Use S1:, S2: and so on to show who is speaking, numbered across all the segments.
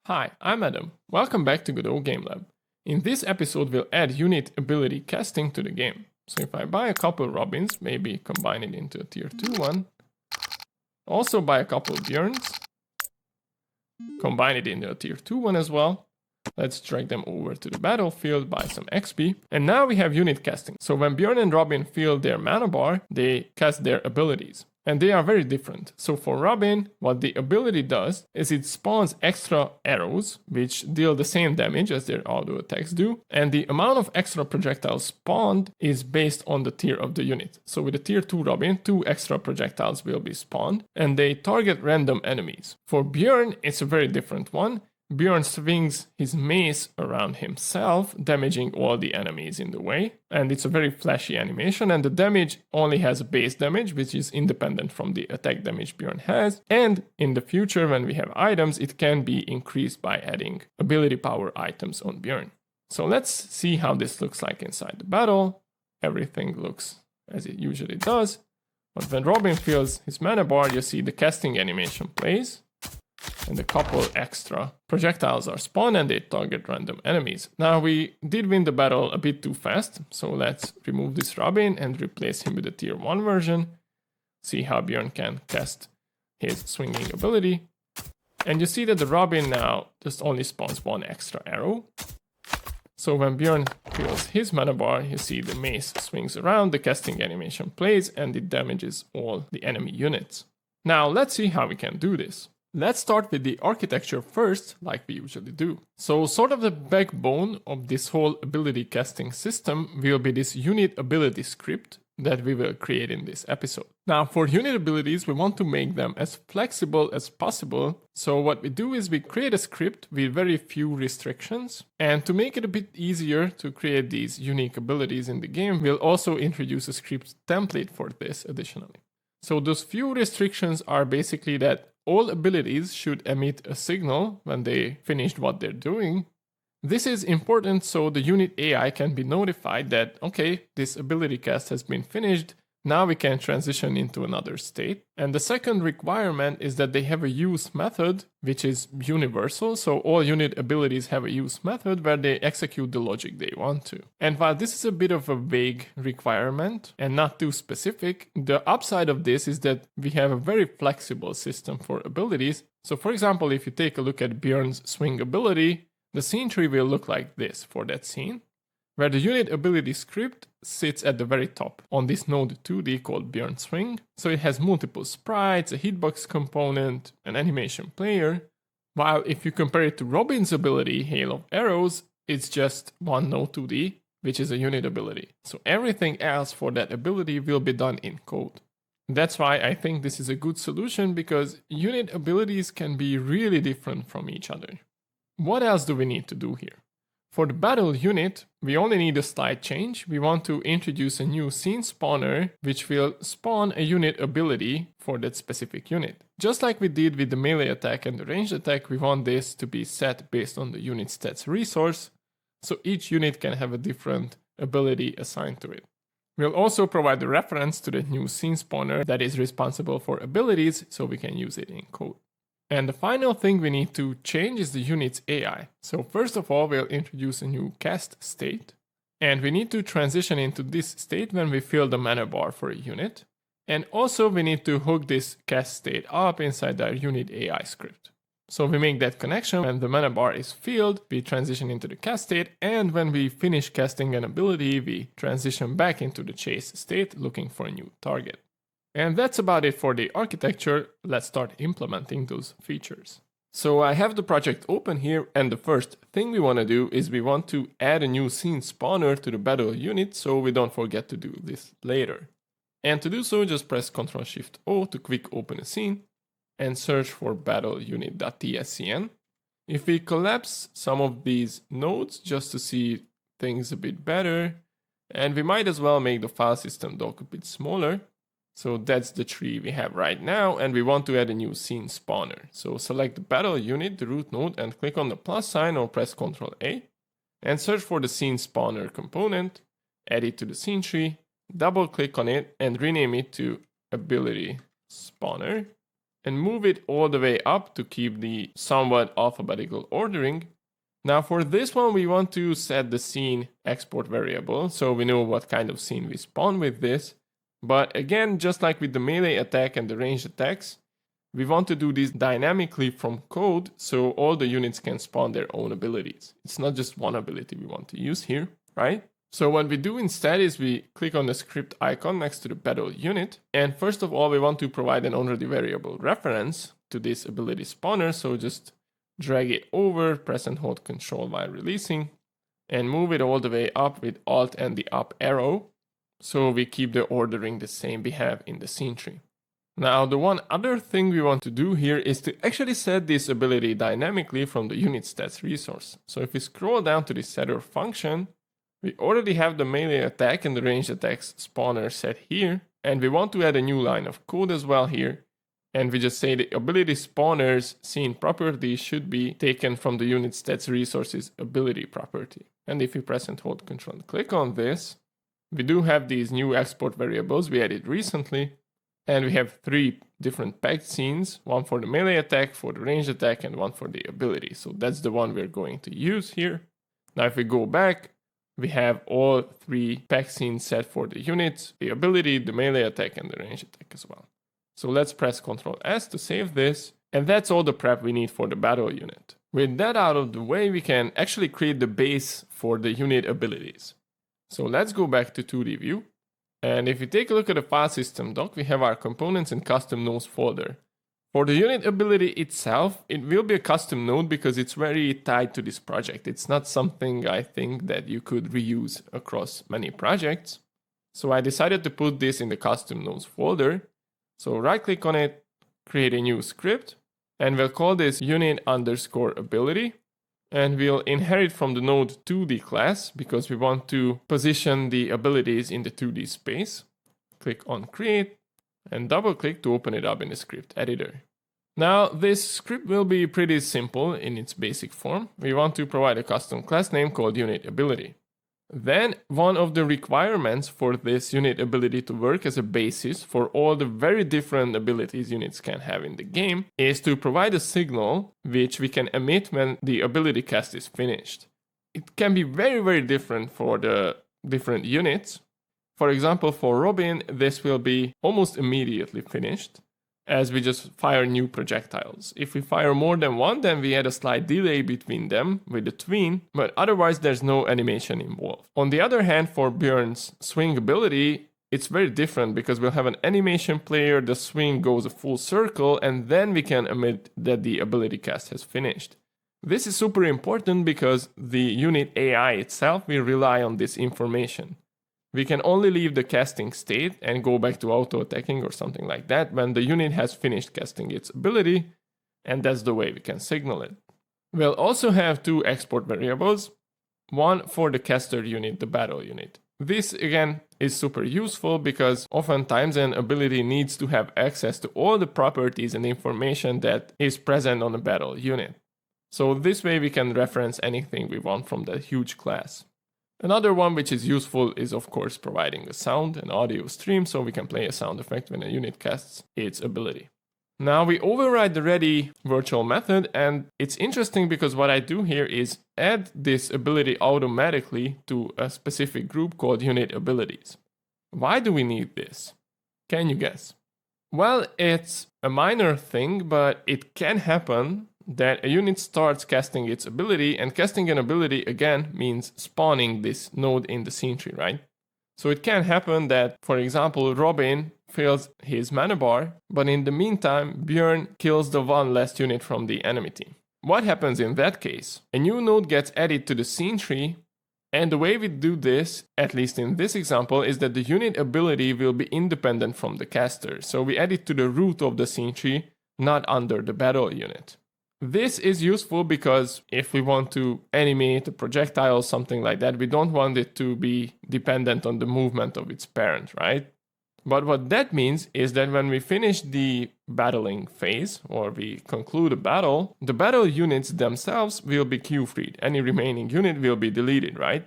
S1: Hi, I'm Adam. Welcome back to Godot Game Lab. In this episode, we'll add UnitAbility casting to the game. So if I buy a couple Robins, maybe combine it into a tier 2 one, also buy a couple Bjorns, combine it into a tier 2 one as well. Let's drag them over to the battlefield, buy some XP, and now we have unit casting. So when Bjorn and Robin fill their mana bar, they cast their abilities. And they are very different. So for Robin, what the ability does is it spawns extra arrows, which deal the same damage as their auto attacks do. And the amount of extra projectiles spawned is based on the tier of the unit. So with a tier 2 Robin, 2 extra projectiles will be spawned, and they target random enemies. For Bjorn, it's a very different one. Bjorn swings his mace around himself, damaging all the enemies in the way. And it's a very flashy animation, and the damage only has a base damage, which is independent from the attack damage Bjorn has. And in the future, when we have items, it can be increased by adding ability power items on Bjorn. So let's see how this looks like inside the battle. Everything looks as it usually does. But when Robin fills his mana bar, you see the casting animation plays. And a couple extra projectiles are spawned and they target random enemies. Now we did win the battle a bit too fast, so let's remove this Robin and replace him with a tier 1 version. See how Bjorn can cast his swinging ability. And you see that the Robin now just only spawns 1 extra arrow. So when Bjorn fills his mana bar, you see the mace swings around, the casting animation plays, and it damages all the enemy units. Now let's see how we can do this. Let's start with the architecture first, like we usually do. So sort of the backbone of this whole ability casting system will be this UnitAbility script that we will create in this episode. Now for UnitAbilities, we want to make them as flexible as possible. So what we do is we create a script with very few restrictions. And to make it a bit easier to create these unique abilities in the game, we'll also introduce a script template for this additionally. So those few restrictions are basically that all abilities should emit a signal when they finished what they're doing. This is important so the UnitAI can be notified that, okay, this ability cast has been finished, now we can transition into another state. And the second requirement is that they have a use method, which is universal. So all UnitAbilities have a use method where they execute the logic they want to. And while this is a bit of a vague requirement and not too specific, the upside of this is that we have a very flexible system for abilities. So for example, if you take a look at Bjorn's swing ability, the scene tree will look like this for that scene, where the UnitAbility script sits at the very top on this node 2D called BjornSwing. So it has multiple sprites, a hitbox component, an animation player. While if you compare it to Robin's ability, Hail of Arrows, it's just one node 2D, which is a UnitAbility. So everything else for that ability will be done in code. That's why I think this is a good solution, because UnitAbilities can be really different from each other. What else do we need to do here? For the battle unit, we only need a slight change. We want to introduce a new scene spawner, which will spawn a unit ability for that specific unit. Just like we did with the melee attack and the ranged attack, we want this to be set based on the unit stats resource, so each unit can have a different ability assigned to it. We'll also provide a reference to the new scene spawner that is responsible for abilities, so we can use it in code. And the final thing we need to change is the unit's AI. So first of all, we'll introduce a new CastState. And we need to transition into this state when we fill the mana bar for a unit. And also we need to hook this CastState up inside our UnitAI script. So we make that connection when the mana bar is filled, we transition into the cast state, and when we finish casting an ability, we transition back into the chase state looking for a new target. And that's about it for the architecture. Let's start implementing those features. So I have the project open here, and the first thing we want to do is we want to add a new scene spawner to the battle unit so we don't forget to do this later. And to do so, just press Ctrl-Shift-O to quick open a scene and search for BattleUnit.tscn. If we collapse some of these nodes just to see things a bit better, and we might as well make the file system dock a bit smaller. So that's the tree we have right now, and we want to add a new scene spawner. So select the battle unit, the root node, and click on the plus sign or press Ctrl-A, and search for the scene spawner component, add it to the scene tree, double click on it, and rename it to ability spawner. and move it all the way up to keep the somewhat alphabetical ordering. Now for this one, we want to set the scene export variable, so we know what kind of scene we spawn with this. But again, just like with the melee attack and the ranged attacks, we want to do this dynamically from code, so all the units can spawn their own abilities. It's not just one ability we want to use here, right? So what we do instead is we click on the script icon next to the battle unit. And first of all, we want to provide an already variable reference to this ability spawner. So just drag it over, press and hold Control while releasing, and move it all the way up with Alt and the up arrow. So we keep the ordering the same we have in the scene tree. Now, the one other thing we want to do here is to actually set this ability dynamically from the unit stats resource. So if we scroll down to the setter function, we already have the melee attack and the ranged attacks spawner set here, and we want to add a new line of code as well here. And we just say the ability spawner's scene property should be taken from the unit stats resources ability property. And if we press and hold Control and click on this, we do have these new export variables we added recently. And we have 3 different packed scenes, one for the melee attack, for the ranged attack, and one for the ability. So that's the one we're going to use here. Now if we go back, we have all 3 packed scenes set for the units, the ability, the melee attack, and the ranged attack as well. So let's press Ctrl S to save this, and that's all the prep we need for the battle unit. With that out of the way, we can actually create the base for the unit abilities. So let's go back to 2D view. And if you take a look at the file system doc, we have our components and custom nodes folder. For the unit ability itself, it will be a custom node because it's very tied to this project. It's not something I think that you could reuse across many projects. So I decided to put this in the custom nodes folder. So right click on it, create a new script, and we'll call this unit_ability. And we'll inherit from the node 2D class because we want to position the abilities in the 2D space. Click on create and double click to open it up in the script editor. Now this script will be pretty simple in its basic form. We want to provide a custom class name called UnitAbility. Then one of the requirements for this unit ability to work as a basis for all the very different abilities units can have in the game is to provide a signal which we can emit when the ability cast is finished. It can be very, very different for the different units. For example, for Robin, this will be almost immediately finished, as we just fire new projectiles. If we fire more than one, then we add a slight delay between them with the tween, but otherwise there's no animation involved. On the other hand, for Bjorn's swing ability, it's very different because we'll have an animation player, the swing goes a full circle, and then we can emit that the ability cast has finished. This is super important because the UnitAI itself will rely on this information. We can only leave the casting state and go back to auto-attacking or something like that when the unit has finished casting its ability, and that's the way we can signal it. We'll also have 2 export variables, one for the caster unit, the battle unit. This again is super useful because oftentimes an ability needs to have access to all the properties and information that is present on a battle unit. So this way we can reference anything we want from that huge class. Another one which is useful is of course providing a sound and audio stream so we can play a sound effect when a unit casts its ability. Now we override the ready virtual method, and it's interesting because what I do here is add this ability automatically to a specific group called UnitAbilities. Why do we need this? Can you guess? Well, it's a minor thing, but it can happen that a unit starts casting its ability, and casting an ability again means spawning this node in the scene tree, right? So it can happen that, for example, Robin fills his mana bar, but in the meantime, Bjorn kills the one last unit from the enemy team. What happens in that case? A new node gets added to the scene tree, and the way we do this, at least in this example, is that the unit ability will be independent from the caster. So we add it to the root of the scene tree, not under the battle unit. This is useful because if we want to animate a projectile or something like that, we don't want it to be dependent on the movement of its parent, right? But what that means is that when we finish the battling phase, or we conclude a battle, the battle units themselves will be queue freed. Any remaining unit will be deleted, right?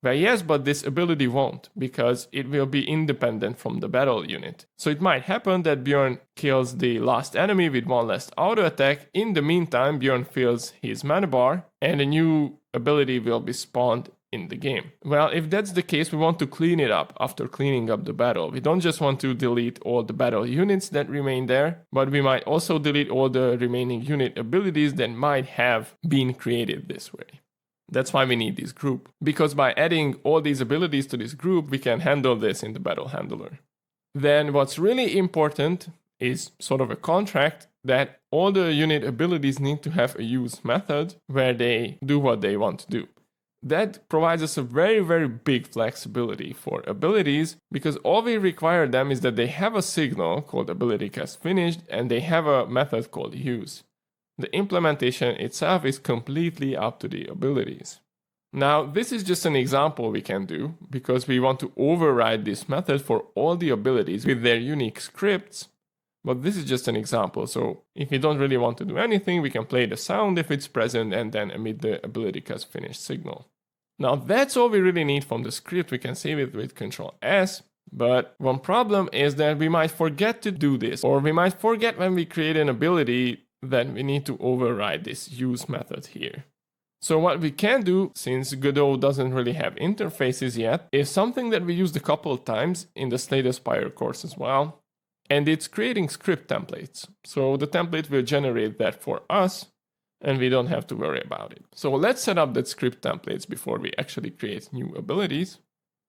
S1: Well, yes, but this ability won't, because it will be independent from the battle unit. So it might happen that Bjorn kills the last enemy with one last auto attack. In the meantime, Bjorn fills his mana bar, and a new ability will be spawned in the game. Well, if that's the case, we want to clean it up after cleaning up the battle. We don't just want to delete all the battle units that remain there, but we might also delete all the remaining unit abilities that might have been created this way. That's why we need this group, because by adding all these abilities to this group, we can handle this in the battle handler. Then what's really important is sort of a contract that all the unit abilities need to have a use method where they do what they want to do. That provides us a very, very big flexibility for abilities, because all we require them is that they have a signal called AbilityCastFinished and they have a method called use. The implementation itself is completely up to the abilities. Now, this is just an example we can do because we want to override this method for all the abilities with their unique scripts. But this is just an example, so if you don't really want to do anything, we can play the sound if it's present and then emit the AbilityCastFinished signal. Now that's all we really need from the script. We can save it with Ctrl S, but one problem is that we might forget to do this, or we might forget when we create an ability that we need to override this use method here. So what we can do, since Godot doesn't really have interfaces yet, is something that we used a couple of times in the Slate Aspire course as well. And it's creating script templates. So the template will generate that for us, and we don't have to worry about it. So let's set up that script templates before we actually create new abilities.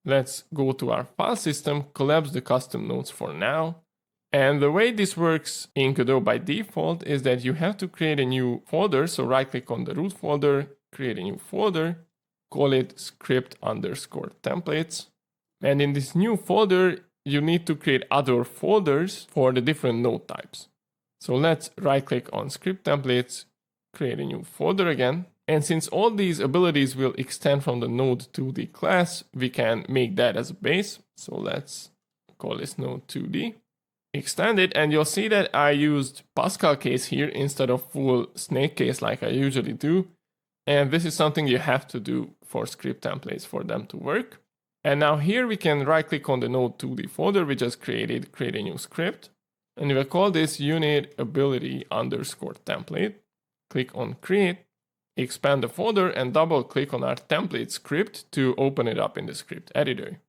S1: Let's go to our file system, collapse the custom nodes for now. And the way this works in Godot by default is that you have to create a new folder. So right click on the root folder, create a new folder, call it script_templates. And in this new folder, you need to create other folders for the different node types. So let's right click on script templates, create a new folder again. And since all these abilities will extend from the node to the class, we can make that as a base. So let's call this node 2D. Extend it, and you'll see that I used Pascal case here instead of full snake case like I usually do. And this is something you have to do for script templates for them to work. And now here we can right click on the node 2D folder we just created, create a new script. And we'll call this UnitAbility_template. Click on create, expand the folder, and double click on our template script to open it up in the script editor.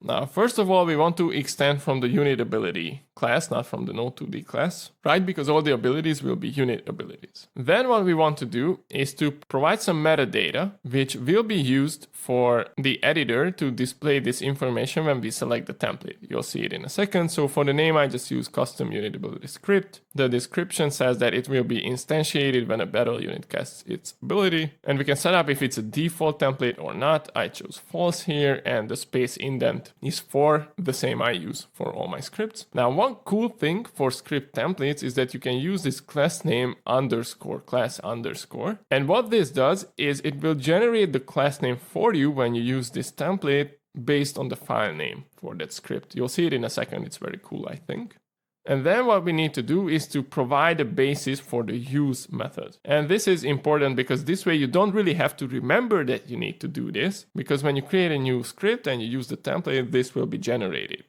S1: Now, first of all, we want to extend from the UnitAbility class, not from the Node2D class, right? Because all the abilities will be UnitAbilities. Then what we want to do is to provide some metadata, which will be used for the editor to display this information when we select the template. You'll see it in a second. So for the name, I just use custom UnitAbility script. The description says that it will be instantiated when a battle unit casts its ability. And we can set up if it's a default template or not. I chose false here, and the space indent is for the same I use for all my scripts. Now, one cool thing for script templates is that you can use this class name _class_. And what this does is it will generate the class name for you when you use this template based on the file name for that script. You'll see it in a second. It's very cool, I think. And then what we need to do is to provide a basis for the use method. And this is important because this way you don't really have to remember that you need to do this, because when you create a new script and you use the template, this will be generated.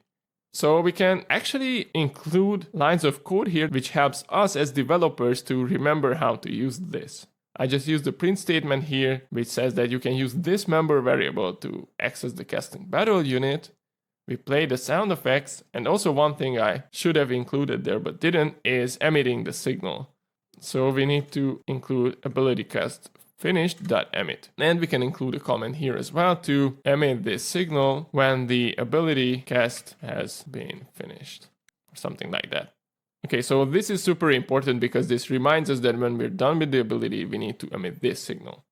S1: So we can actually include lines of code here, which helps us as developers to remember how to use this. I just use the print statement here, which says that you can use this member variable to access the casting battle unit. We play the sound effects, and also one thing I should have included there but didn't is emitting the signal. So we need to include AbilityCastFinished.emit. And we can include a comment here as well to emit this signal when the ability cast has been finished, or something like that. Okay, so this is super important because this reminds us that when we're done with the ability, we need to emit this signal.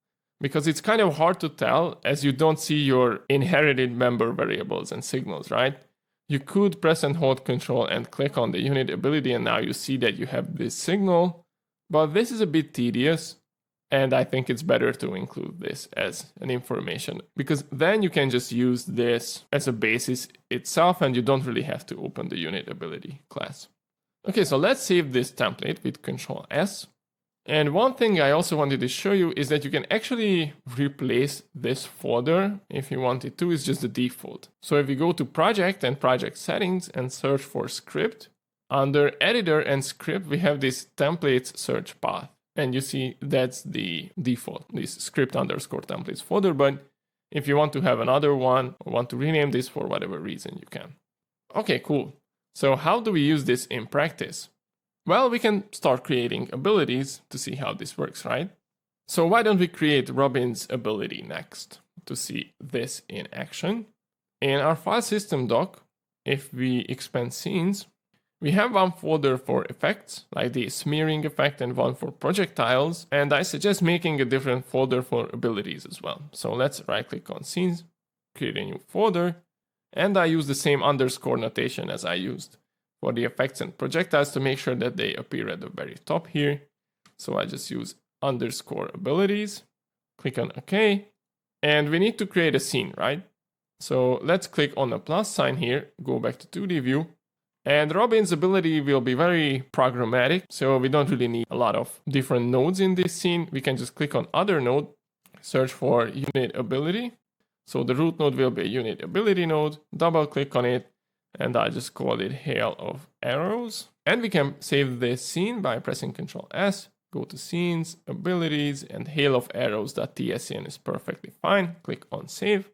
S1: Because it's kind of hard to tell as you don't see your inherited member variables and signals, right? You could press and hold Control and click on the unit ability, and now you see that you have this signal. But this is a bit tedious, and I think it's better to include this as an information, because then you can just use this as a basis itself, and you don't really have to open the UnitAbility class. Okay, so let's save this template with Control S. And one thing I also wanted to show you is that you can actually replace this folder if you wanted to. It's just the default. So if you go to project and project settings and search for script, under editor and script, we have this templates search path. And you see that's the default, this script underscore templates folder. But if you want to have another one or want to rename this for whatever reason, you can. Okay, cool. So how do we use this in practice? Well, we can start creating abilities to see how this works, right? So why don't we create Robin's ability next to see this in action? In our file system doc, if we expand scenes, we have one folder for effects, like the smearing effect, and one for projectiles. And I suggest making a different folder for abilities as well. So let's right click on scenes, create a new folder, and I use the same underscore notation as I used for the effects and projectiles to make sure that they appear at the very top here. So I just use underscore abilities, click on OK, and we need to create a scene, right? So let's click on the plus sign here, go back to 2D view, and Robin's ability will be very programmatic, so we don't really need a lot of different nodes in this scene. We can just click on other node, search for UnitAbility. So the root node will be a UnitAbility node, double click on it, and I just call it hail of arrows. And we can save this scene by pressing Ctrl S, go to scenes, abilities, and hail of arrows.tscn is perfectly fine. Click on save.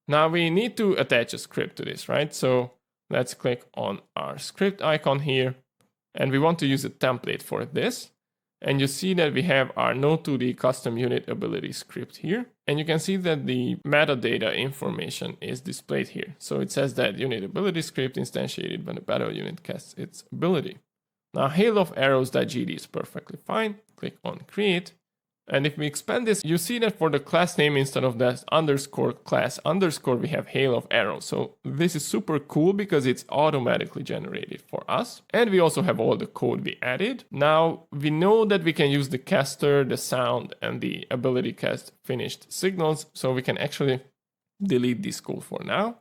S1: Now we need to attach a script to this, right? So let's click on our script icon here, and we want to use a template for this. And you see that we have our Node2D custom UnitAbility script here. And you can see that the metadata information is displayed here. So it says that UnitAbility script instantiated when the battle unit casts its ability. Now hail of arrows.gd is perfectly fine. Click on create. And if we expand this, you see that for the class name, instead of that underscore class underscore, we have hail of arrows. So this is super cool because it's automatically generated for us. And we also have all the code we added. Now we know that we can use the caster, the sound, and the ability cast finished signals. So we can actually delete this code for now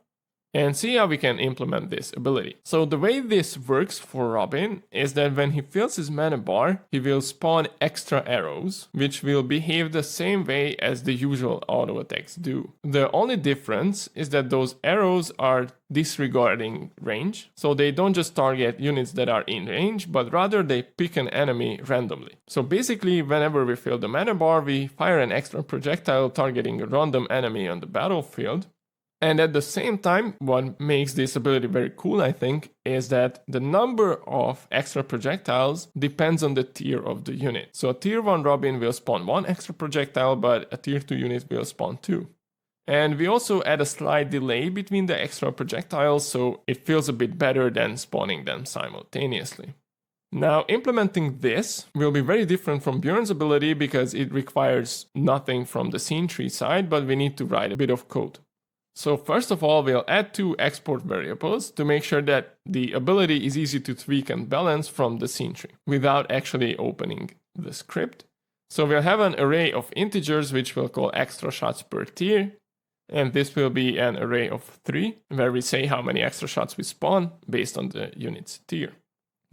S1: and see how we can implement this ability. So the way this works for Robin is that when he fills his mana bar, he will spawn extra arrows, which will behave the same way as the usual auto attacks do. The only difference is that those arrows are disregarding range, so they don't just target units that are in range, but rather they pick an enemy randomly. So basically, whenever we fill the mana bar, we fire an extra projectile targeting a random enemy on the battlefield. And at the same time, what makes this ability very cool, I think, is that the number of extra projectiles depends on the tier of the unit. So a tier 1 Robin will spawn 1 extra projectile, but a tier 2 unit will spawn 2. And we also add a slight delay between the extra projectiles, so it feels a bit better than spawning them simultaneously. Now, implementing this will be very different from Bjorn's ability because it requires nothing from the scene tree side, but we need to write a bit of code. So first of all, we'll add 2 export variables to make sure that the ability is easy to tweak and balance from the scene tree without actually opening the script. So we'll have an array of integers, which we'll call extra shots per tier. And this will be an array of 3, where we say how many extra shots we spawn based on the unit's tier.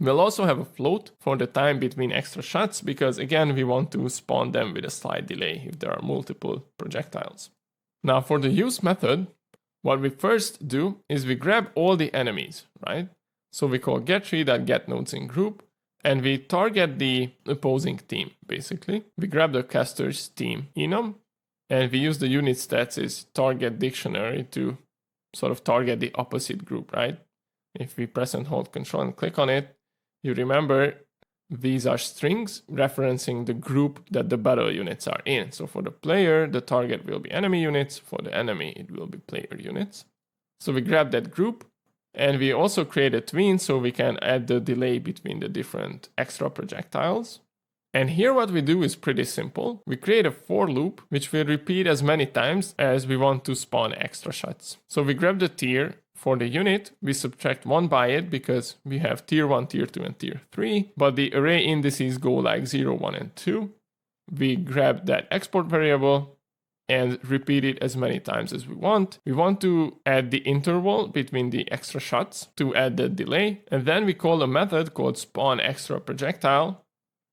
S1: We'll also have a float for the time between extra shots, because again, we want to spawn them with a slight delay if there are multiple projectiles. Now for the use method, what we first do is we grab all the enemies, right? So we call getTree.getNodesInGroup, and we target the opposing team, basically. We grab the caster's team enum, and we use the unit stats is target dictionary to sort of target the opposite group, right? If we press and hold Control and click on it, you remember these are strings referencing the group that the battle units are in. So for the player, the target will be enemy units. For the enemy, it will be player units. So we grab that group, and we also create a tween so we can add the delay between the different extra projectiles. And here what we do is pretty simple. We create a for loop, which will repeat as many times as we want to spawn extra shots. So we grab the tier. For the unit, we subtract 1 by it because we have tier 1, tier 2, and tier 3, but the array indices go like 0, 1, and 2. We grab that export variable and repeat it as many times as we want. We want to add the interval between the extra shots to add the delay, and then we call a method called spawn extra projectile,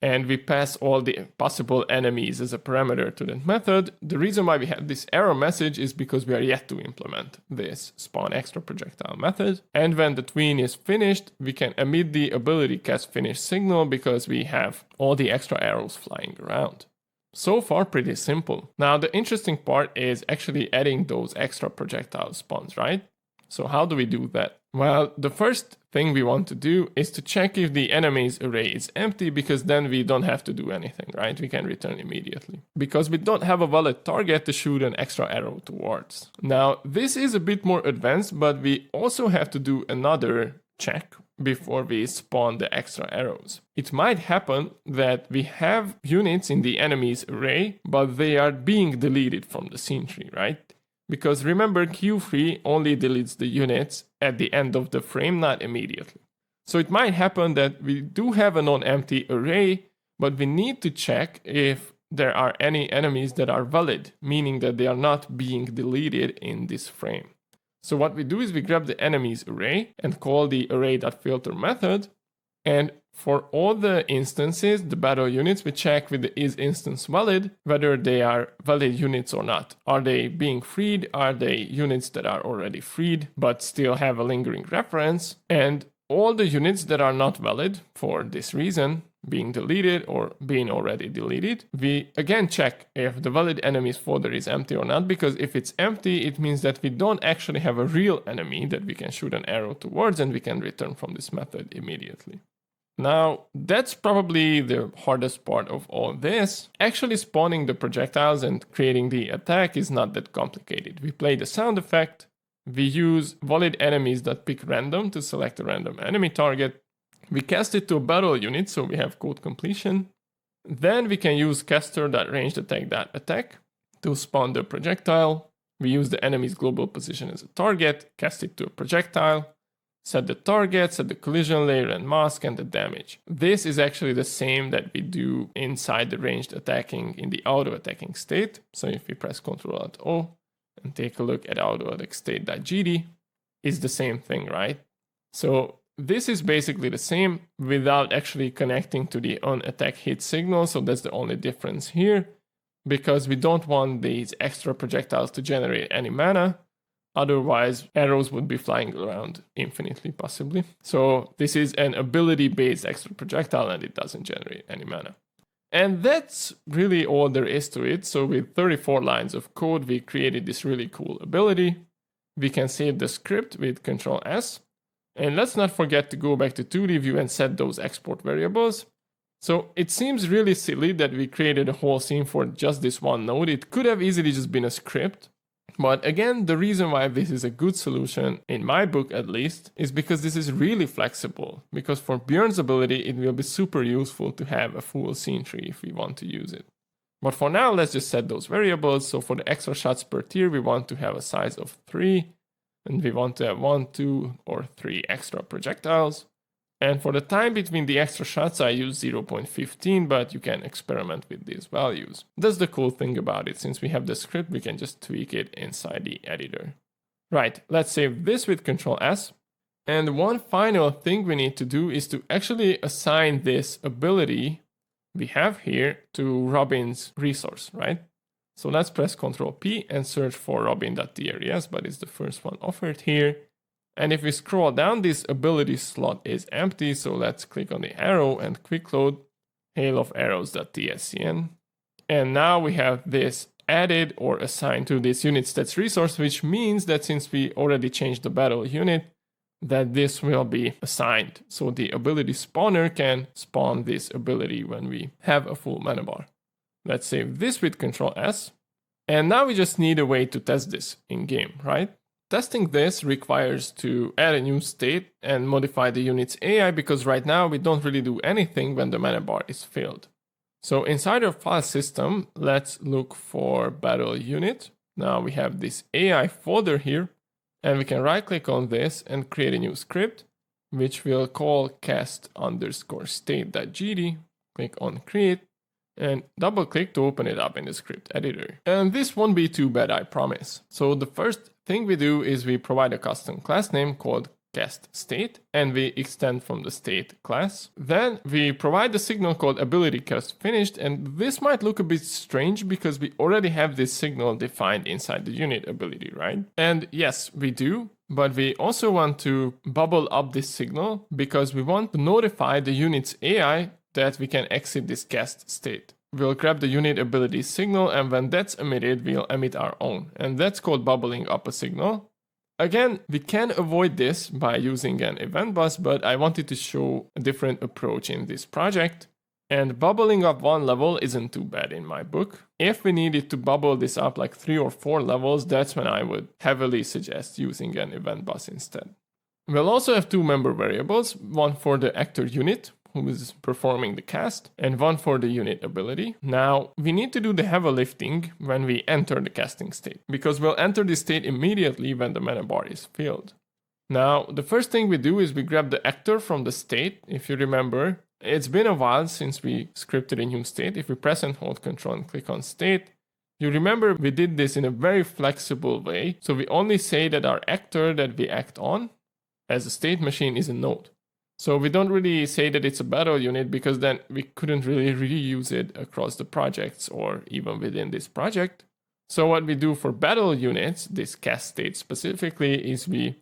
S1: and we pass all the possible enemies as a parameter to that method. The reason why we have this error message is because we are yet to implement this spawn extra projectile method. And when the tween is finished, we can emit the ability cast finish signal because we have all the extra arrows flying around. So far, pretty simple. Now, the interesting part is actually adding those extra projectile spawns, right? So how do we do that? Well, the first thing we want to do is to check if the enemy's array is empty, because then we don't have to do anything, right? We can return immediately. Because we don't have a valid target to shoot an extra arrow towards. Now, this is a bit more advanced, but we also have to do another check before we spawn the extra arrows. It might happen that we have units in the enemy's array, but they are being deleted from the scene tree, right? Because remember, Q3 only deletes the units at the end of the frame, not immediately. So it might happen that we do have a non-empty array, but we need to check if there are any enemies that are valid, meaning that they are not being deleted in this frame. So what we do is we grab the enemy's array and call the array.filter method. And for all the instances, the battle units, we check with the isInstanceValid whether they are valid units or not. Are they being freed? Are they units that are already freed but still have a lingering reference? And all the units that are not valid for this reason, being deleted or being already deleted, we again check if the valid enemies folder is empty or not, because if it's empty, it means that we don't actually have a real enemy that we can shoot an arrow towards and we can return from this method immediately. Now, that's probably the hardest part of all this. Actually spawning the projectiles and creating the attack is not that complicated. We play the sound effect, we use valid enemies.pick random to select a random enemy target, we cast it to a battle unit, so we have code completion. Then we can use caster.rangedattack.attack to spawn the projectile. We use the enemy's global position as a target, cast it to a projectile, set the target, set the collision layer and mask, and the damage. This is actually the same that we do inside the ranged attacking in the auto attacking state. So if we press Ctrl-Alt-O and take a look at autoattackstate.gd, it's the same thing, right? So this is basically the same without actually connecting to the on-attack hit signal. So that's the only difference here, because we don't want these extra projectiles to generate any mana. Otherwise, arrows would be flying around infinitely, possibly. So this is an ability-based extra projectile and it doesn't generate any mana. And that's really all there is to it. So with 34 lines of code, we created this really cool ability. We can save the script with Ctrl-S. And let's not forget to go back to 2D view and set those export variables. So it seems really silly that we created a whole scene for just this one node. It could have easily just been a script. But again, the reason why this is a good solution, in my book at least, is because this is really flexible. Because for Bjorn's ability, it will be super useful to have a full scene tree if we want to use it. But for now, let's just set those variables. So for the extra shots per tier, we want to have a size of 3. And we want to have 1, 2, or 3 extra projectiles. And for the time between the extra shots, I use 0.15, but you can experiment with these values. That's the cool thing about it. Since we have the script, we can just tweak it inside the editor. Right, let's save this with Ctrl-S. And one final thing we need to do is to actually assign this ability we have here to Robin's resource, right? So let's press Ctrl-P and search for robin.tres, but it's the first one offered here. And if we scroll down, this ability slot is empty, so let's click on the arrow and quick load hail of arrows.tscn. And now we have this added or assigned to this unit stats resource, which means that since we already changed the battle unit, that this will be assigned. So the ability spawner can spawn this ability when we have a full mana bar. Let's save this with Ctrl-S. And now we just need a way to test this in game, right? Testing this requires to add a new state and modify the unit's AI, because right now we don't really do anything when the mana bar is filled. So inside our file system, let's look for battle unit. Now we have this AI folder here, and we can right click on this and create a new script, which we'll call cast_state.gd. Click on create and double click to open it up in the script editor. And this won't be too bad, I promise. So the first thing we do is we provide a custom class name called CastState, and we extend from the state class. Then we provide the signal called AbilityCastFinished, and this might look a bit strange because we already have this signal defined inside the UnitAbility, right? And yes, we do. But we also want to bubble up this signal because we want to notify the unit's AI that we can exit this cast state. We'll grab the UnitAbility signal, and when that's emitted, we'll emit our own. And that's called bubbling up a signal. Again, we can avoid this by using an event bus, but I wanted to show a different approach in this project. And bubbling up one level isn't too bad in my book. If we needed to bubble this up like 3 or 4 levels, that's when I would heavily suggest using an event bus instead. We'll also have 2 member variables, one for the actor unit, who is performing the cast, and one for the UnitAbility. Now, we need to do the heavy lifting when we enter the casting state, because we'll enter this state immediately when the mana bar is filled. Now, the first thing we do is we grab the actor from the state. If you remember, it's been a while since we scripted a new state. If we press and hold Control and click on state, you remember we did this in a very flexible way. So we only say that our actor that we act on as a state machine is a node. So we don't really say that it's a battle unit because then we couldn't really reuse it across the projects or even within this project. So what we do for battle units, this cast state specifically, is we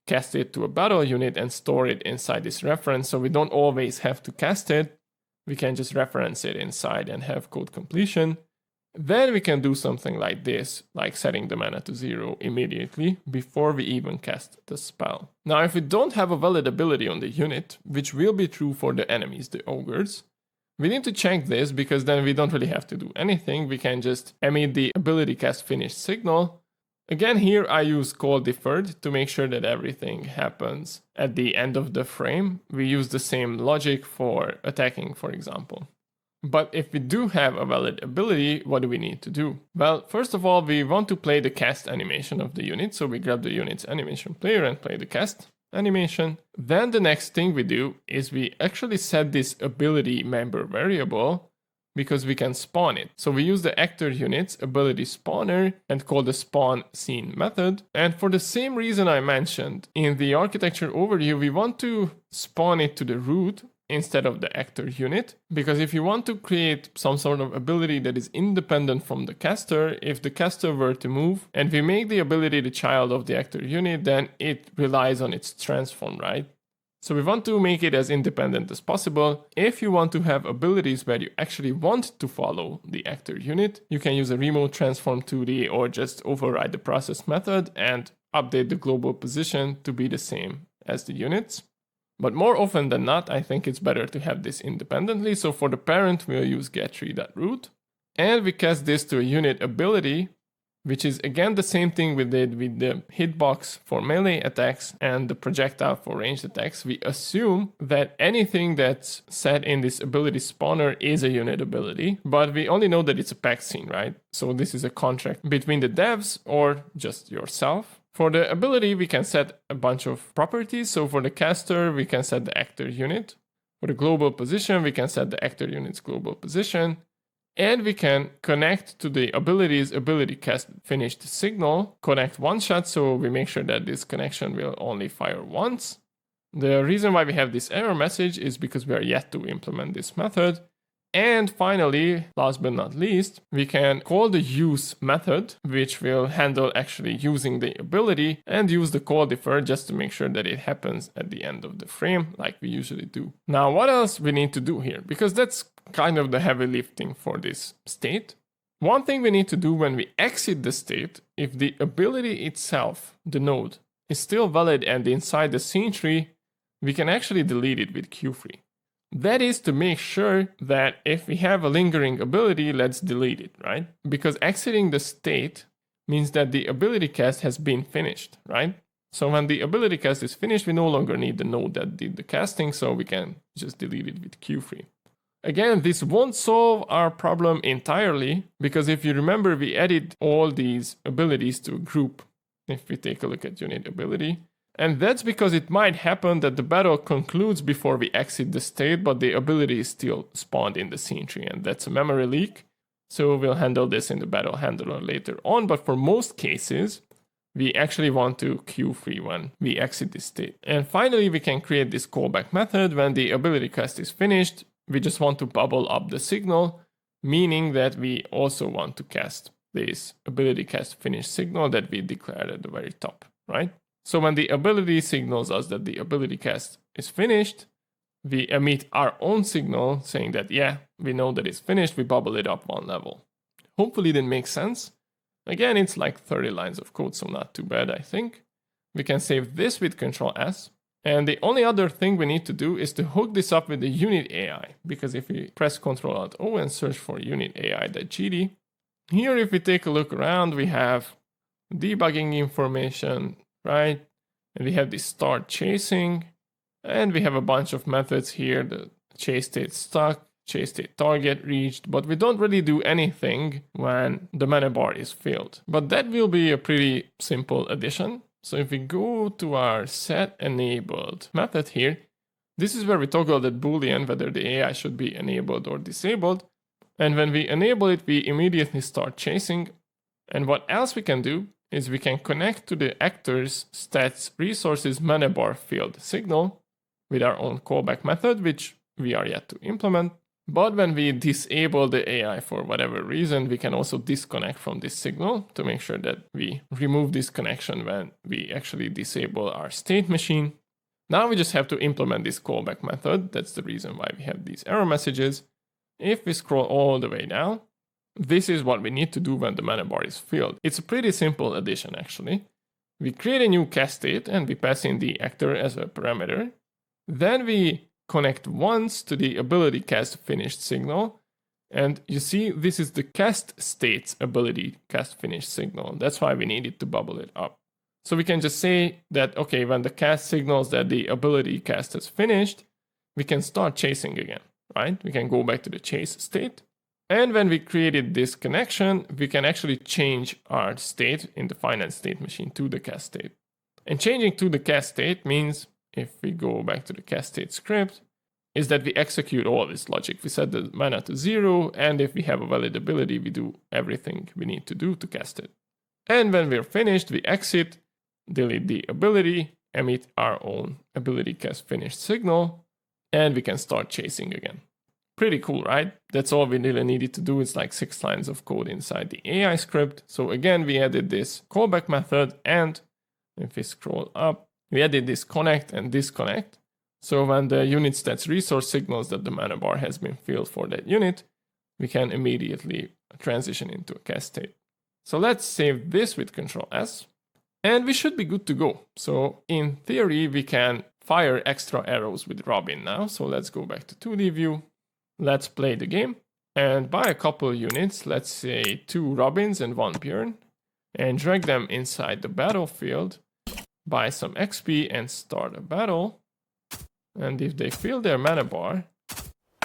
S1: cast it to a battle unit and store it inside this reference. So we don't always have to cast it. We can just reference it inside and have code completion. Then we can do something like this, like setting the mana to 0 immediately before we even cast the spell. Now, if we don't have a valid ability on the unit, which will be true for the enemies, the ogres, we need to check this because then we don't really have to do anything. We can just emit the AbilityCastFinished signal. Again, here I use call deferred to make sure that everything happens at the end of the frame. We use the same logic for attacking, for example. But if we do have a valid ability, what do we need to do? Well, first of all, we want to play the cast animation of the unit. So we grab the unit's animation player and play the cast animation. Then the next thing we do is we actually set this ability member variable because we can spawn it. So we use the actor unit's ability spawner and call the spawn scene method. And for the same reason I mentioned in the architecture overview, we want to spawn it to the root instead of the actor unit, because if you want to create some sort of ability that is independent from the caster, if the caster were to move and we make the ability the child of the actor unit, then it relies on its transform, right? So we want to make it as independent as possible. If you want to have abilities where you actually want to follow the actor unit, you can use a remote transform 2D or just override the process method and update the global position to be the same as the units. But more often than not, I think it's better to have this independently. So for the parent, we'll use getTree.root. And we cast this to a UnitAbility, which is again the same thing we did with the hitbox for melee attacks and the projectile for ranged attacks. We assume that anything that's set in this ability spawner is a UnitAbility, but we only know that it's a pack scene, right? So this is a contract between the devs or just yourself. For the ability, we can set a bunch of properties. So for the caster, we can set the actor unit. For the global position, we can set the actor unit's global position. And we can connect to the ability's AbilityCastFinished signal, connect one shot, so we make sure that this connection will only fire once. The reason why we have this error message is because we are yet to implement this method. And finally, last but not least, we can call the use method, which will handle actually using the ability, and use the call defer just to make sure that it happens at the end of the frame like we usually do. Now, what else we need to do here? Because that's kind of the heavy lifting for this state. One thing we need to do when we exit the state, if the ability itself, the node, is still valid and inside the scene tree, we can actually delete it with QFree. That is to make sure that if we have a lingering ability, let's delete it, right? Because exiting the state means that the ability cast has been finished, right? So when the ability cast is finished, we no longer need the node that did the casting, so we can just delete it with QFree. Again, this won't solve our problem entirely, because if you remember, we added all these abilities to a group. If we take a look at UnitAbility, and that's because it might happen that the battle concludes before we exit the state, but the ability is still spawned in the scene tree, and that's a memory leak. So we'll handle this in the battle handler later on, but for most cases, we actually want to queue free when we exit this state. And finally, we can create this callback method. When the ability cast is finished, we just want to bubble up the signal, meaning that we also want to cast this ability cast finish signal that we declared at the very top, right? So when the ability signals us that the ability cast is finished, we emit our own signal saying that, yeah, we know that it's finished, we bubble it up one level. Hopefully that makes sense. Again, it's like 30 lines of code, so not too bad, I think. We can save this with Control S. And the only other thing we need to do is to hook this up with the UnitAI, because if we press Ctrl Alt O and search for UnitAI.gd, here if we take a look around, we have debugging information, right? And we have the start chasing, and we have a bunch of methods here, the chase state stuck, chase state target reached, but we don't really do anything when the mana bar is filled. But that will be a pretty simple addition. So if we go to our set enabled method here, this is where we toggle that boolean whether the AI should be enabled or disabled. And when we enable it, we immediately start chasing. And what else we can do is we can connect to the actor's stats resources mana bar filled signal with our own callback method, which we are yet to implement. But when we disable the AI for whatever reason, we can also disconnect from this signal to make sure that we remove this connection when we actually disable our state machine. Now we just have to implement this callback method. That's the reason why we have these error messages. If we scroll all the way down, this is what we need to do when the mana bar is filled. It's a pretty simple addition actually. We create a new CastState and we pass in the actor as a parameter. Then we connect once to the ability cast finished signal. And you see, this is the CastState's ability cast finished signal. That's why we needed to bubble it up. So we can just say that, okay, when the cast signals that the ability cast has finished, we can start chasing again, right? We can go back to the chase state. And when we created this connection, we can actually change our state in the finance state machine to the cast state. And changing to the cast state means, if we go back to the CastState script, is that we execute all this logic. We set the mana to 0, and if we have a valid ability, we do everything we need to do to cast it. And when we're finished, we exit, delete the ability, emit our own ability cast finished signal, and we can start chasing again. Pretty cool, right? That's all we really needed to do. It's like 6 lines of code inside the AI script. So again, we added this callback method, and if we scroll up, we added this connect and disconnect. So when the unit stats resource signals that the mana bar has been filled for that unit, we can immediately transition into a cast state. So let's save this with Control S, and we should be good to go. So in theory, we can fire extra arrows with Robin now. So let's go back to 2D view. Let's play the game and buy a couple units, let's say 2 Robins and 1 Bjorn, and drag them inside the battlefield. Buy some XP and start a battle. And if they fill their mana bar,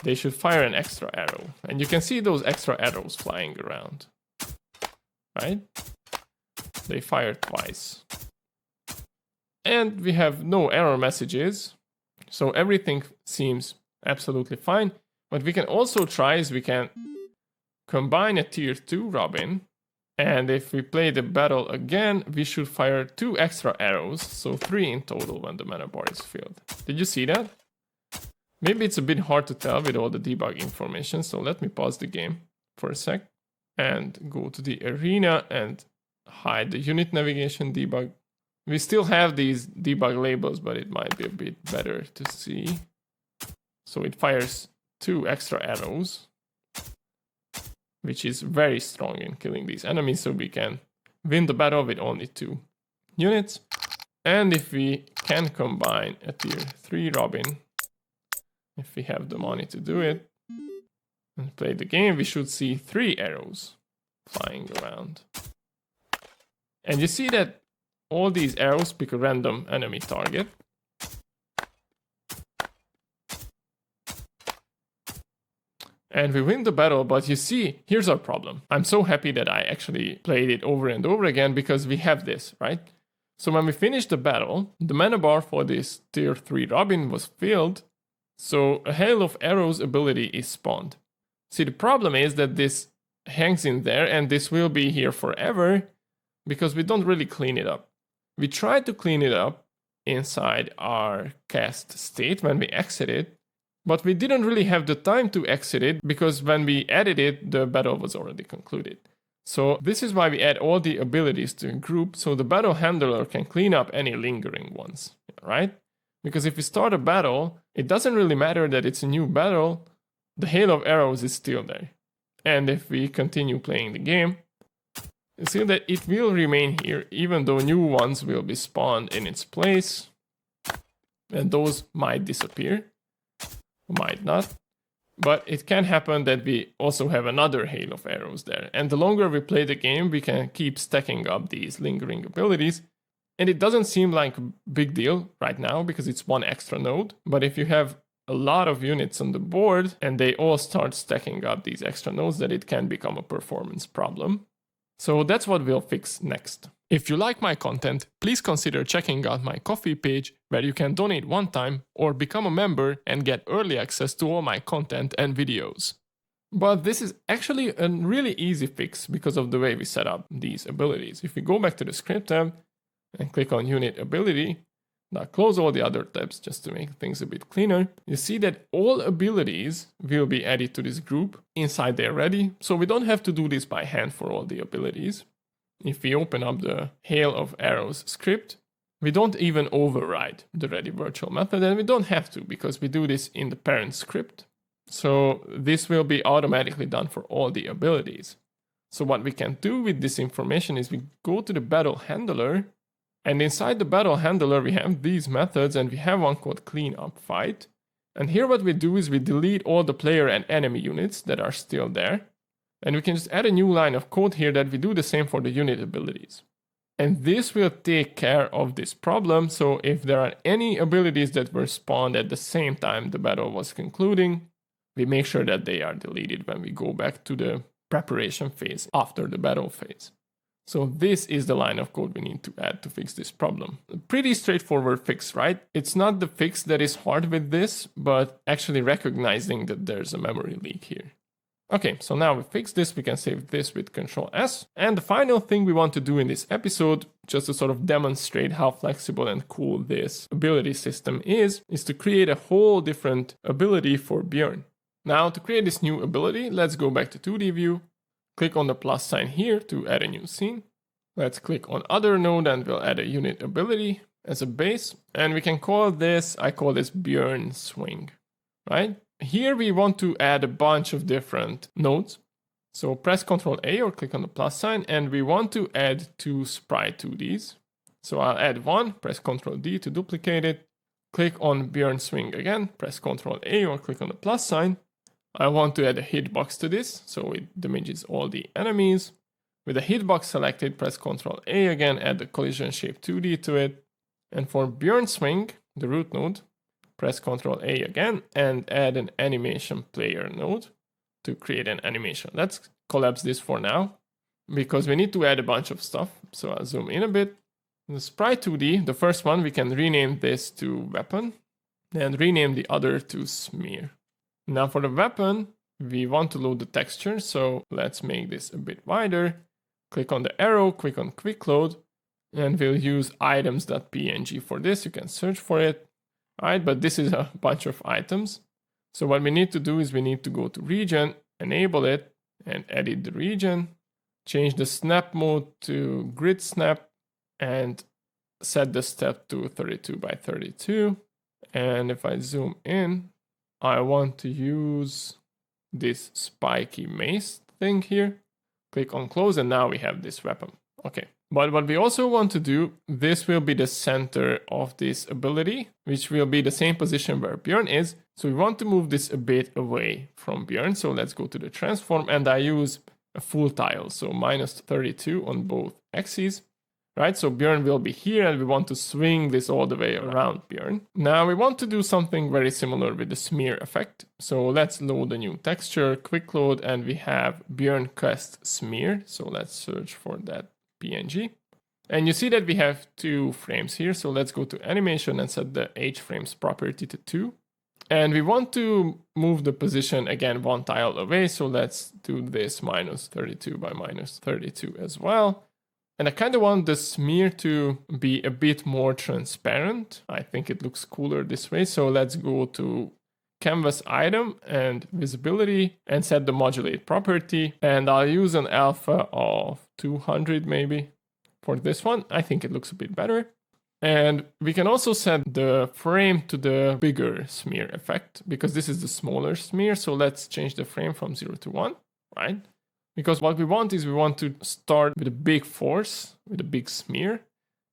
S1: they should fire an extra arrow. And you can see those extra arrows flying around, right? They fire twice. And we have no error messages, so everything seems absolutely fine. What we can also try is we can combine a tier 2 Robin. And if we play the battle again, we should fire 2 extra arrows, so 3 in total when the mana bar is filled. Did you see that? Maybe it's a bit hard to tell with all the debug information, so let me pause the game for a sec and go to the arena and hide the unit navigation debug. We still have these debug labels, but it might be a bit better to see. So it fires 2 extra arrows, which is very strong in killing these enemies, so we can win the battle with only 2 units. And if we can combine a tier 3 Robin, if we have the money to do it, and play the game, we should see 3 arrows flying around. And you see that all these arrows pick a random enemy target. And we win the battle, but you see, here's our problem. I'm so happy that I actually played it over and over again because we have this, right? So when we finish the battle, the mana bar for this tier 3 Robin was filled, so a Hail of Arrows ability is spawned. See, the problem is that this hangs in there and this will be here forever because we don't really clean it up. we tried to clean it up inside our cast state when we exited, but we didn't really have the time to exit it because when we added it, the battle was already concluded. So this is why we add all the abilities to a group so the battle handler can clean up any lingering ones, right? Because if we start a battle, it doesn't really matter that it's a new battle, the hail of arrows is still there. And if we continue playing the game, you see that it will remain here even though new ones will be spawned in its place. And those might disappear, might not. But it can happen that we also have another hail of arrows there. And the longer we play the game, we can keep stacking up these lingering abilities. And it doesn't seem like a big deal right now because it's one extra node. But if you have a lot of units on the board and they all start stacking up these extra nodes, then it can become a performance problem. So that's what we'll fix next. If you like my content, please consider checking out my Ko-fi page where you can donate one time or become a member and get early access to all my content and videos. But this is actually a really easy fix because of the way we set up these abilities. If we go back to the script tab and click on UnitAbility, now close all the other tabs just to make things a bit cleaner, you see that all abilities will be added to this group inside there ready, so we don't have to do this by hand for all the abilities. If we open up the hail of arrows script, we don't even override the ready virtual method, and we don't have to because we do this in the parent script. So this will be automatically done for all the abilities. So what we can do with this information is we go to the battle handler, and inside the battle handler we have these methods, and we have one called cleanup fight. And here what we do is we delete all the player and enemy units that are still there. And we can just add a new line of code here that we do the same for the unit abilities. And this will take care of this problem. So if there are any abilities that were spawned at the same time the battle was concluding, we make sure that they are deleted when we go back to the preparation phase after the battle phase. So this is the line of code we need to add to fix this problem. A pretty straightforward fix, right? It's not the fix that is hard with this, but actually recognizing that there's a memory leak here. Okay, so now we fix this, we can save this with Ctrl S. And the final thing we want to do in this episode, just to sort of demonstrate how flexible and cool this ability system is to create a whole different ability for Bjorn. Now to create this new ability, let's go back to 2D view. Click on the plus sign here to add a new scene. Let's click on other node and we'll add a UnitAbility as a base. And we can call this, I call this BjornSwing, right? Here we want to add a bunch of different nodes. So press Ctrl A or click on the plus sign, and we want to add 2 sprite 2Ds. So I'll add one, press Ctrl D to duplicate it. Click on BjornSwing again, press Ctrl A or click on the plus sign. I want to add a hitbox to this, so it damages all the enemies. With the hitbox selected, press Ctrl A again, add the collision shape 2D to it. And for BjornSwing, the root node, press Ctrl A again and add an animation player node to create an animation. Let's collapse this for now because we need to add a bunch of stuff. So I'll zoom in a bit. The sprite 2D, the first one, we can rename this to weapon and rename the other to smear. Now for the weapon, we want to load the texture. So let's make this a bit wider. Click on the arrow, click on quick load, and we'll use items.png for this. You can search for it. Alright, but this is a bunch of items. So what we need to do is we need to go to region, enable it, and edit the region. Change the snap mode to grid snap, and set the step to 32 by 32. And if I zoom in, I want to use this spiky mace thing here. Click on close, and now we have this weapon. Okay. But what we also want to do, this will be the center of this ability, which will be the same position where Bjorn is. So we want to move this a bit away from Bjorn. So let's go to the transform, and I use a full tile. So -32 on both axes, right? So Bjorn will be here, and we want to swing this all the way around Bjorn. Now we want to do something very similar with the smear effect. So let's load a new texture, quick load, and we have Bjorn cast smear. So let's search for that PNG. And you see that we have 2 frames here. So let's go to animation and set the H frames property to 2. And we want to move the position again 1 tile away. So let's do this -32 by -32 as well. And I kind of want the smear to be a bit more transparent. I think it looks cooler this way. So let's go to canvas item and visibility and set the modulate property. And I'll use an alpha of 200 maybe for this one. I think it looks a bit better. And we can also set the frame to the bigger smear effect because this is the smaller smear. So let's change the frame from 0 to 1, right? Because what we want is we want to start with a big force, with a big smear,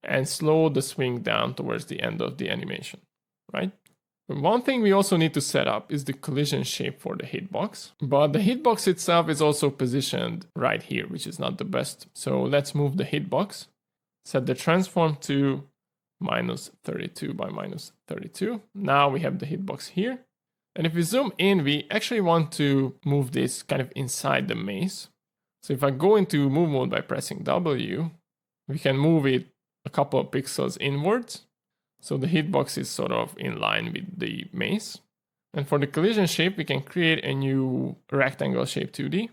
S1: and slow the swing down towards the end of the animation, right? But one thing we also need to set up is the collision shape for the hitbox. But the hitbox itself is also positioned right here, which is not the best. So let's move the hitbox, set the transform to -32 by -32. Now we have the hitbox here. And if we zoom in, we actually want to move this kind of inside the maze. So if I go into move mode by pressing W, we can move it a couple of pixels inwards. So the hitbox is sort of in line with the maze. And for the collision shape, we can create a new rectangle shape 2D.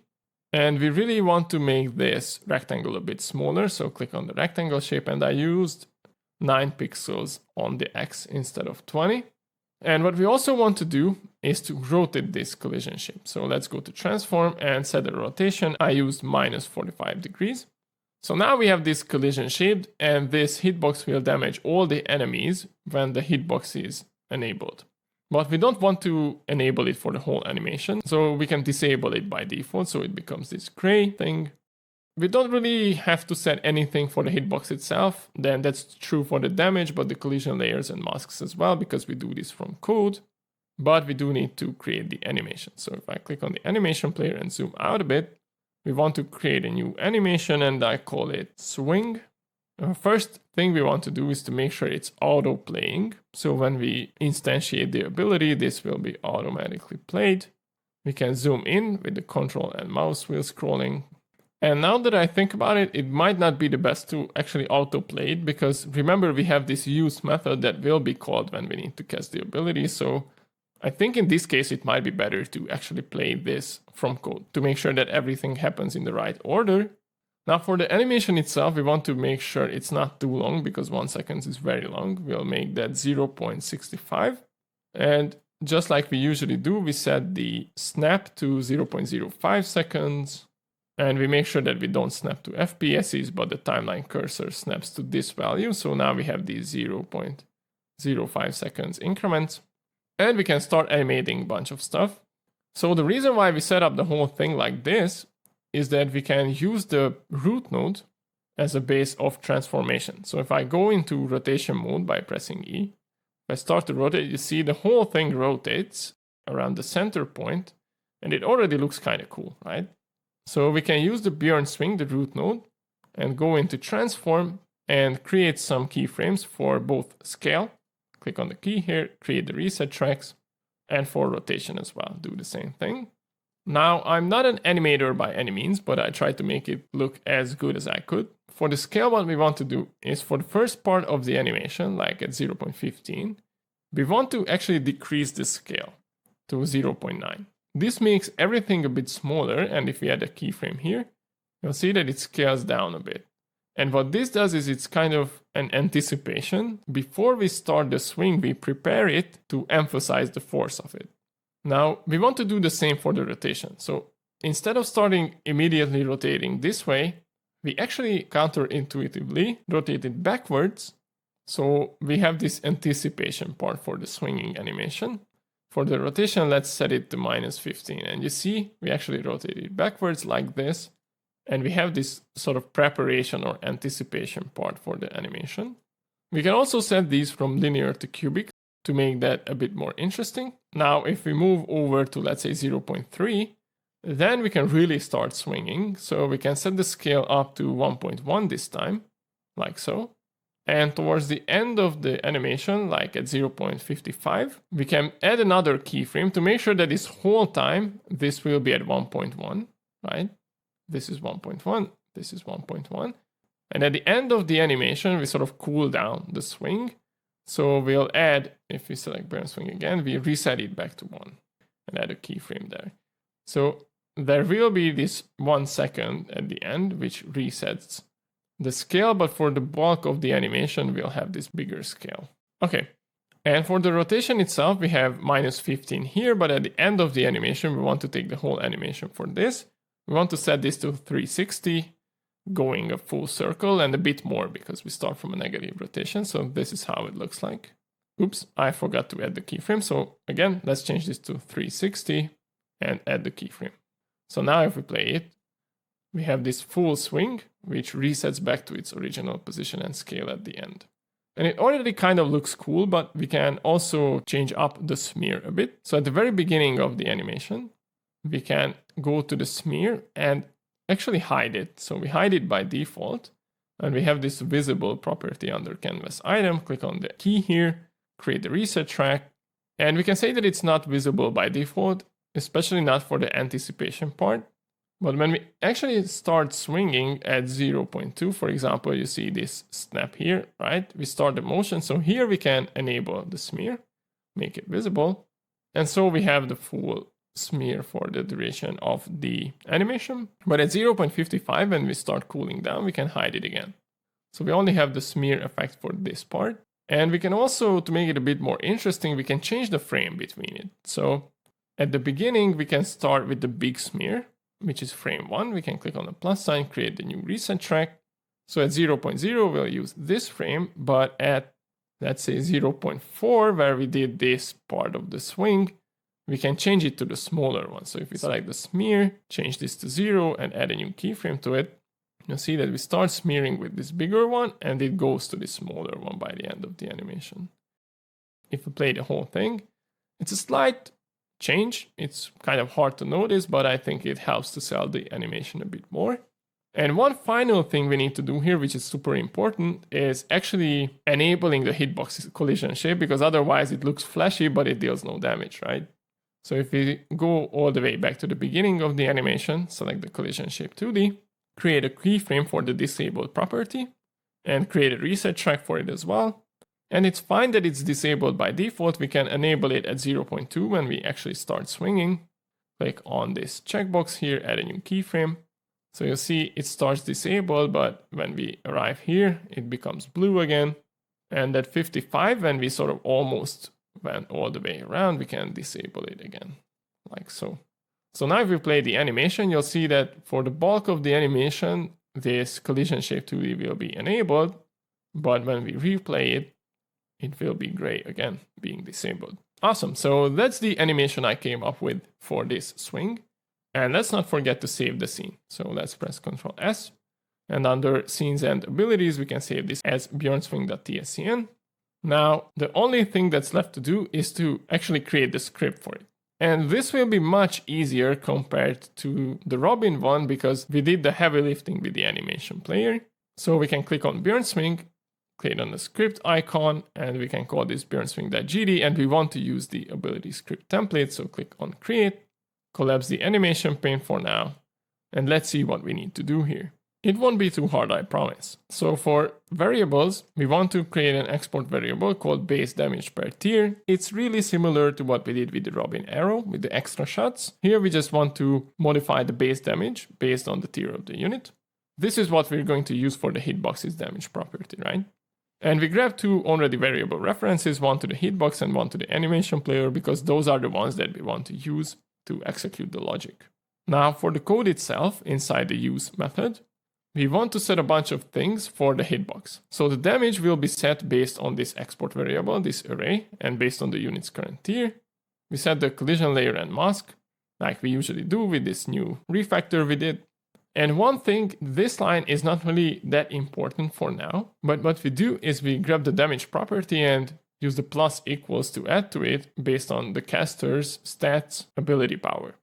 S1: And we really want to make this rectangle a bit smaller. So click on the rectangle shape, and I used 9 pixels on the X instead of 20. And what we also want to do is to rotate this collision shape. So let's go to transform and set the rotation. I used -45 degrees. So now we have this collision shape, and this hitbox will damage all the enemies when the hitbox is enabled. But we don't want to enable it for the whole animation, so we can disable it by default, so it becomes this gray thing. We don't really have to set anything for the hitbox itself, then that's true for the damage, but the collision layers and masks as well, because we do this from code. But we do need to create the animation. So if I click on the animation player and zoom out a bit, we want to create a new animation, and I call it swing. First thing we want to do is to make sure it's auto playing. So when we instantiate the ability, this will be automatically played. We can zoom in with the control and mouse wheel scrolling. And now that I think about it, it might not be the best to actually autoplay it, because remember we have this use method that will be called when we need to cast the ability. So I think in this case, it might be better to actually play this from code to make sure that everything happens in the right order. Now for the animation itself, we want to make sure it's not too long, because 1 second is very long. We'll make that 0.65. And just like we usually do, we set the snap to 0.05 seconds. And we make sure that we don't snap to FPSs, but the timeline cursor snaps to this value. So now we have these 0.05 seconds increments. And we can start animating a bunch of stuff. So the reason why we set up the whole thing like this is that we can use the root node as a base of transformation. So if I go into rotation mode by pressing E, if I start to rotate, you see the whole thing rotates around the center point, and it already looks kind of cool, right? So we can use the BjornSwing, the root node, and go into transform and create some keyframes for both scale. Click on the key here, create the reset tracks, and for rotation as well, do the same thing. Now, I'm not an animator by any means, but I tried to make it look as good as I could. For the scale, what we want to do is for the first part of the animation, like at 0.15, we want to actually decrease the scale to 0.9. This makes everything a bit smaller, and if we add a keyframe here, you'll see that it scales down a bit. And what this does is it's kind of an anticipation. Before we start the swing, we prepare it to emphasize the force of it. Now, we want to do the same for the rotation. So instead of starting immediately rotating this way, we actually counterintuitively rotate it backwards. So we have this anticipation part for the swinging animation. For the rotation, let's set it to -15. And you see, we actually rotate it backwards like this. And we have this sort of preparation or anticipation part for the animation. We can also set these from linear to cubic to make that a bit more interesting. Now, if we move over to, let's say, 0.3, then we can really start swinging. So we can set the scale up to 1.1 this time, like so. And towards the end of the animation, like at 0.55, we can add another keyframe to make sure that this whole time, this will be at 1.1, right? This is 1.1, this is 1.1. And at the end of the animation, we sort of cool down the swing. So we'll add, if we select BjornSwing again, we reset it back to 1 and add a keyframe there. So there will be this 1 second at the end, which resets the scale, but for the bulk of the animation, we'll have this bigger scale. Okay. And for the rotation itself, we have -15 here, but at the end of the animation, we want to take the whole animation for this. We want to set this to 360, going a full circle and a bit more because we start from a negative rotation. So this is how it looks like. Oops, I forgot to add the keyframe. So again, let's change this to 360 and add the keyframe. So now if we play it, we have this full swing, which resets back to its original position and scale at the end. And it already kind of looks cool, but we can also change up the smear a bit. So at the very beginning of the animation, we can go to the smear and actually hide it. So we hide it by default. And we have this visible property under canvas item. Click on the key here, create the reset track. And we can say that it's not visible by default, especially not for the anticipation part. But when we actually start swinging at 0.2, for example, you see this snap here, right? We start the motion. So here we can enable the smear, make it visible. And so we have the full smear for the duration of the animation. But at 0.55, when we start cooling down, we can hide it again. So we only have the smear effect for this part. And we can also, to make it a bit more interesting, we can change the frame between it. So at the beginning, we can start with the big smear, which is frame 1. We can click on the plus sign, create the new reset track. So at 0.0, we'll use this frame, but at, let's say, 0.4, where we did this part of the swing, we can change it to the smaller one. So if we select the smear, change this to 0, and add a new keyframe to it, you'll see that we start smearing with this bigger one, and it goes to the smaller one by the end of the animation. If we play the whole thing, it's a slight change. It's kind of hard to notice, but I think it helps to sell the animation a bit more. And one final thing we need to do here, which is super important, is actually enabling the hitbox collision shape, because otherwise it looks flashy, but it deals no damage, right? So if we go all the way back to the beginning of the animation, select the collision shape 2D, create a keyframe for the disabled property, and create a reset track for it as well. And it's fine that it's disabled by default. We can enable it at 0.2 when we actually start swinging. Click on this checkbox here, add a new keyframe. So you'll see it starts disabled, but when we arrive here, it becomes blue again. And at 55, when we sort of almost went all the way around, we can disable it again, like so. So now if we play the animation, you'll see that for the bulk of the animation, this collision shape 2D will be enabled. But when we replay it, it will be gray again, being disabled. Awesome, so that's the animation I came up with for this swing. And let's not forget to save the scene. So let's press Ctrl S. And under Scenes and Abilities, we can save this as BjornSwing.tscn. Now, the only thing that's left to do is to actually create the script for it. And this will be much easier compared to the Robin one, because we did the heavy lifting with the animation player. So we can click on BjornSwing, click on the script icon, and we can call this BjornSwing.gd, and we want to use the ability script template. So click on Create, collapse the animation pane for now, and let's see what we need to do here. It won't be too hard, I promise. So for variables, we want to create an export variable called base damage per tier. It's really similar to what we did with the Robin arrow with the extra shots. Here we just want to modify the base damage based on the tier of the unit. This is what we're going to use for the hitbox's damage property, right? And we grab two already variable references, one to the hitbox and one to the animation player, because those are the ones that we want to use to execute the logic. Now for the code itself, inside the use method, we want to set a bunch of things for the hitbox. So the damage will be set based on this export variable, this array, and based on the unit's current tier. We set the collision layer and mask, like we usually do with this new refactor we did. And one thing, this line is not really that important for now, but what we do is we grab the damage property and use the plus equals to add to it based on the caster's stats ability power.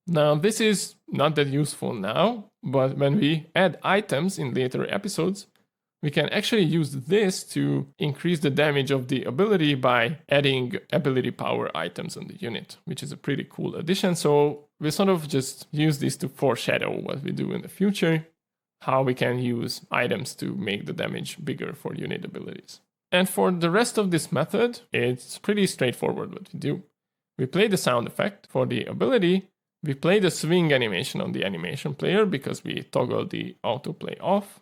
S1: Now, this is not that useful now, but when we add items in later episodes, we can actually use this to increase the damage of the ability by adding ability power items on the unit, which is a pretty cool addition. So we sort of just use this to foreshadow what we do in the future, how we can use items to make the damage bigger for unit abilities. And for the rest of this method, it's pretty straightforward what we do. We play the sound effect for the ability. We play the swing animation on the animation player because we toggle the autoplay off.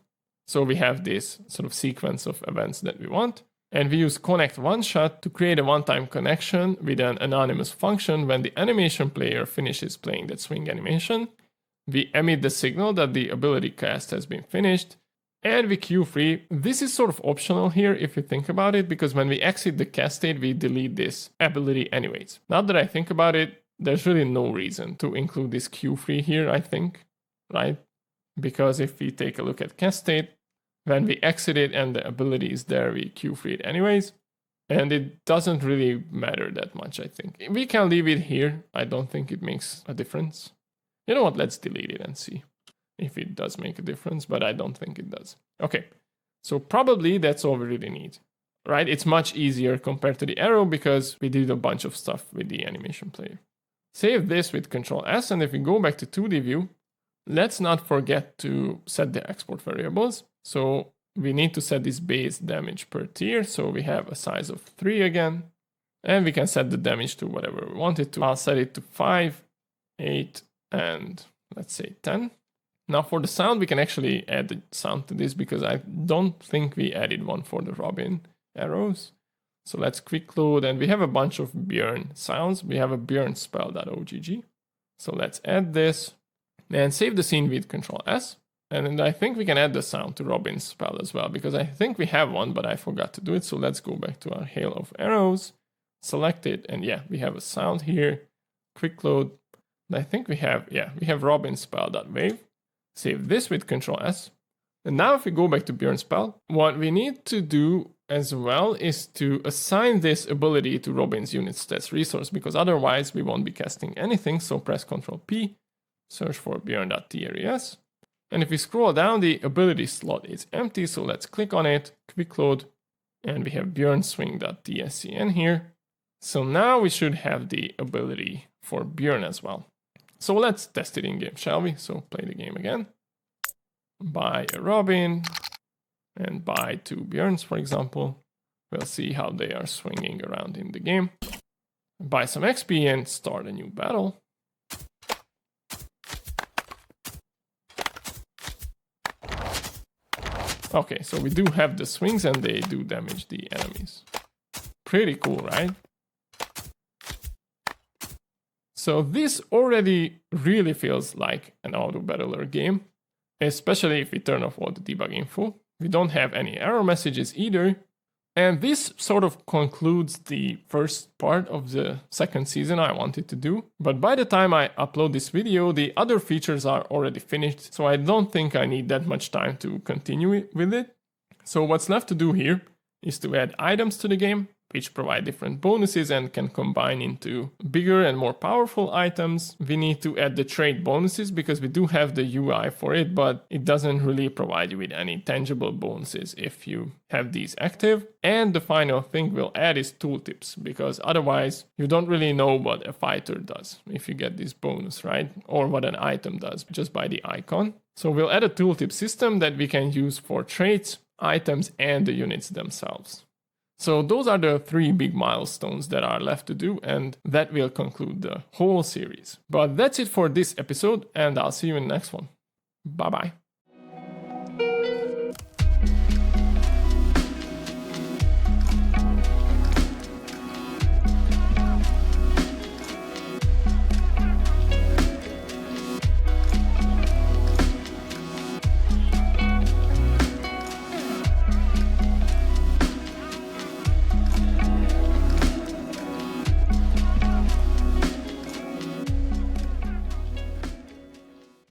S1: So we have this sort of sequence of events that we want. And we use connect one shot to create a one-time connection with an anonymous function. When the animation player finishes playing that swing animation, we emit the signal that the ability cast has been finished, and we queue free. This is sort of optional here if you think about it, because when we exit the cast state, we delete this ability anyways. Now that I think about it, there's really no reason to include this queue free here, I think, right? Because if we take a look at cast state, when we exit it and the ability is there, we queue free it anyways. And it doesn't really matter that much, I think. We can leave it here. I don't think it makes a difference. You know what? Let's delete it and see if it does make a difference, but I don't think it does. Okay, so probably that's all we really need, right? It's much easier compared to the arrow because we did a bunch of stuff with the animation player. Save this with Control S, and if we go back to 2D view, let's not forget to set the export variables. So we need to set this base damage per tier. So we have a size of 3 again, and we can set the damage to whatever we want it to. I'll set it to 5, 8, and let's say 10. Now for the sound, we can actually add the sound to this because I don't think we added one for the Robin arrows. So let's quick load, and we have a bunch of Bjorn sounds. We have a Bjorn spell.ogg. So let's add this and save the scene with Control S. And then I think we can add the sound to Robin's spell as well, because I think we have one, but I forgot to do it. So let's go back to our hail of arrows, select it, and yeah, we have a sound here. Quick load. I think we have Robin's spell.wave. Save this with Control S. And now if we go back to Bjorn spell, what we need to do as well is to assign this ability to Robin's unit stats resource, because otherwise we won't be casting anything. So press Ctrl P, search for Bjorn.tres. And if we scroll down, the ability slot is empty. So let's click on it, quick load, and we have BjornSwing.tscn here. So now we should have the ability for Bjorn as well. So let's test it in game, shall we? So play the game again. Buy a Robin and buy 2 Bjorns, for example. We'll see how they are swinging around in the game. Buy some XP and start a new battle. Okay, so we do have the swings and they do damage the enemies. Pretty cool, right? So this already really feels like an AutoBattler game, especially if we turn off all the debug info. We don't have any error messages either. And this sort of concludes the first part of the second season I wanted to do. But by the time I upload this video, the other features are already finished. So I don't think I need that much time to continue with it. So what's left to do here is to add items to the game, which provide different bonuses and can combine into bigger and more powerful items. We need to add the trait bonuses because we do have the UI for it, but it doesn't really provide you with any tangible bonuses if you have these active. And the final thing we'll add is tooltips, because otherwise you don't really know what a fighter does if you get this bonus, right? Or what an item does just by the icon. So we'll add a tooltip system that we can use for traits, items, and the units themselves. So those are the 3 big milestones that are left to do, and that will conclude the whole series. But that's it for this episode, and I'll see you in the next one. Bye-bye.